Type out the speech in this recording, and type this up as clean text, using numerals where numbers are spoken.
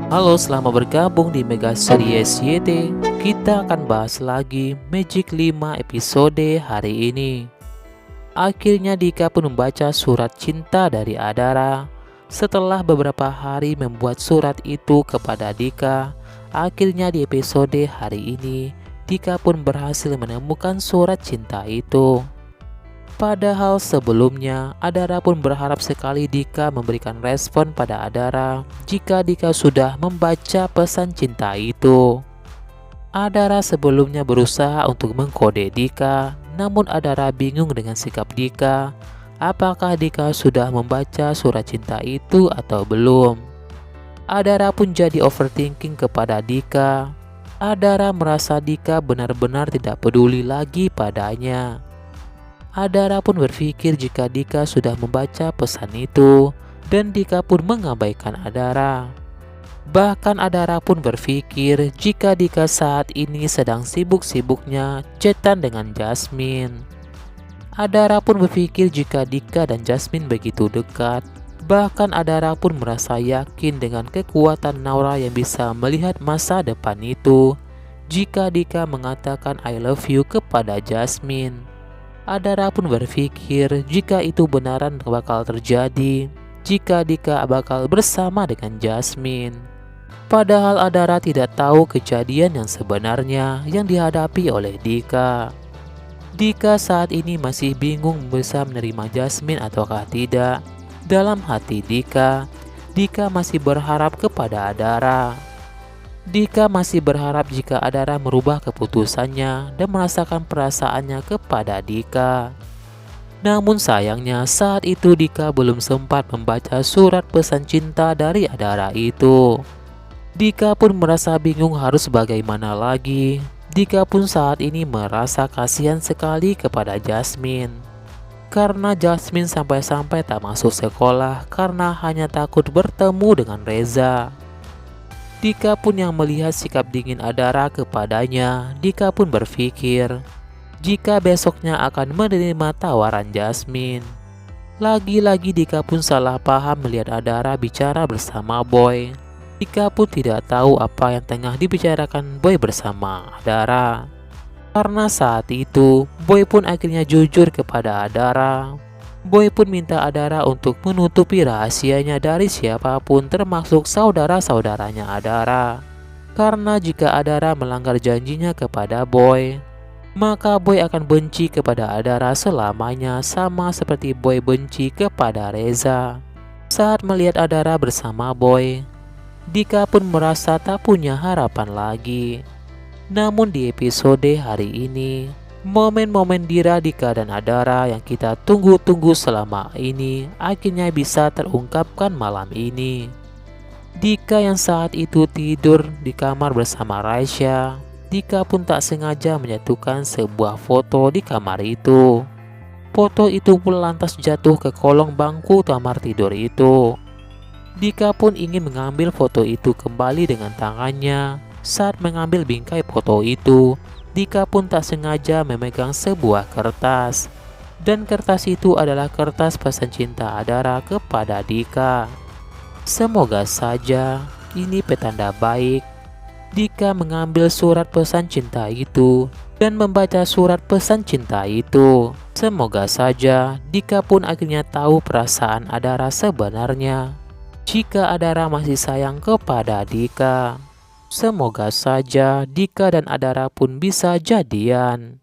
Halo, selamat bergabung di Mega Series YT. Kita akan bahas lagi Magic 5 episode hari ini. Akhirnya Dika pun membaca surat cinta dari Adara. Setelah beberapa hari membuat surat itu kepada Dika, akhirnya di episode hari ini Dika pun berhasil menemukan surat cinta itu. Padahal sebelumnya, Adara pun berharap sekali Dika memberikan respon pada Adara jika Dika sudah membaca pesan cinta itu. Adara sebelumnya berusaha untuk mengkode Dika, namun Adara bingung dengan sikap Dika. Apakah Dika sudah membaca surat cinta itu atau belum? Adara pun jadi overthinking kepada Dika. Adara merasa Dika benar-benar tidak peduli lagi padanya. Adara pun berpikir jika Dika sudah membaca pesan itu, dan Dika pun mengabaikan Adara. Bahkan Adara pun berpikir jika Dika saat ini sedang sibuk-sibuknya chatan dengan Jasmine. Adara pun berpikir jika Dika dan Jasmine begitu dekat. Bahkan Adara pun merasa yakin dengan kekuatan Naura yang bisa melihat masa depan itu jika Dika mengatakan I love you kepada Jasmine. Adara pun berpikir jika itu benaran bakal terjadi, jika Dika bakal bersama dengan Jasmine. Padahal Adara tidak tahu kejadian yang sebenarnya yang dihadapi oleh Dika. Dika saat ini masih bingung bisa menerima Jasmine ataukah tidak. Dalam hati Dika, Dika masih berharap kepada Adara. Dika masih berharap jika Adara merubah keputusannya dan merasakan perasaannya kepada Dika. Namun sayangnya saat itu Dika belum sempat membaca surat pesan cinta dari Adara itu. Dika pun merasa bingung harus bagaimana lagi. Dika pun saat ini merasa kasihan sekali kepada Jasmine. Karena Jasmine sampai-sampai tak masuk sekolah karena hanya takut bertemu dengan Reza. Dika pun yang melihat sikap dingin Adara kepadanya, Dika pun berpikir jika besoknya akan menerima tawaran Jasmine. Lagi-lagi Dika pun salah paham melihat Adara bicara bersama Boy. Dika pun tidak tahu apa yang tengah dibicarakan Boy bersama Adara. Karena saat itu, Boy pun akhirnya jujur kepada Adara. Boy pun minta Adara untuk menutupi rahasianya dari siapapun termasuk saudara-saudaranya Adara. Karena jika Adara melanggar janjinya kepada Boy, maka Boy akan benci kepada Adara selamanya sama seperti Boy benci kepada Reza. Saat melihat Adara bersama Boy, Dika pun merasa tak punya harapan lagi. Namun di episode hari ini, momen-momen Dira, Dika, dan Adara yang kita tunggu-tunggu selama ini akhirnya bisa terungkapkan malam ini. Dika yang saat itu tidur di kamar bersama Raisya, Dika pun tak sengaja menyatukan sebuah foto di kamar itu. Foto itu pun lantas jatuh ke kolong bangku kamar tidur itu. Dika pun ingin mengambil foto itu kembali dengan tangannya. Saat mengambil bingkai foto itu, Dika pun tak sengaja memegang sebuah kertas. Dan kertas itu adalah kertas pesan cinta Adara kepada Dika. Semoga saja ini petanda baik. Dika mengambil surat pesan cinta itu dan membaca surat pesan cinta itu. Semoga saja Dika pun akhirnya tahu perasaan Adara sebenarnya. Jika Adara masih sayang kepada Dika. Semoga saja Dika dan Adara pun bisa jadian.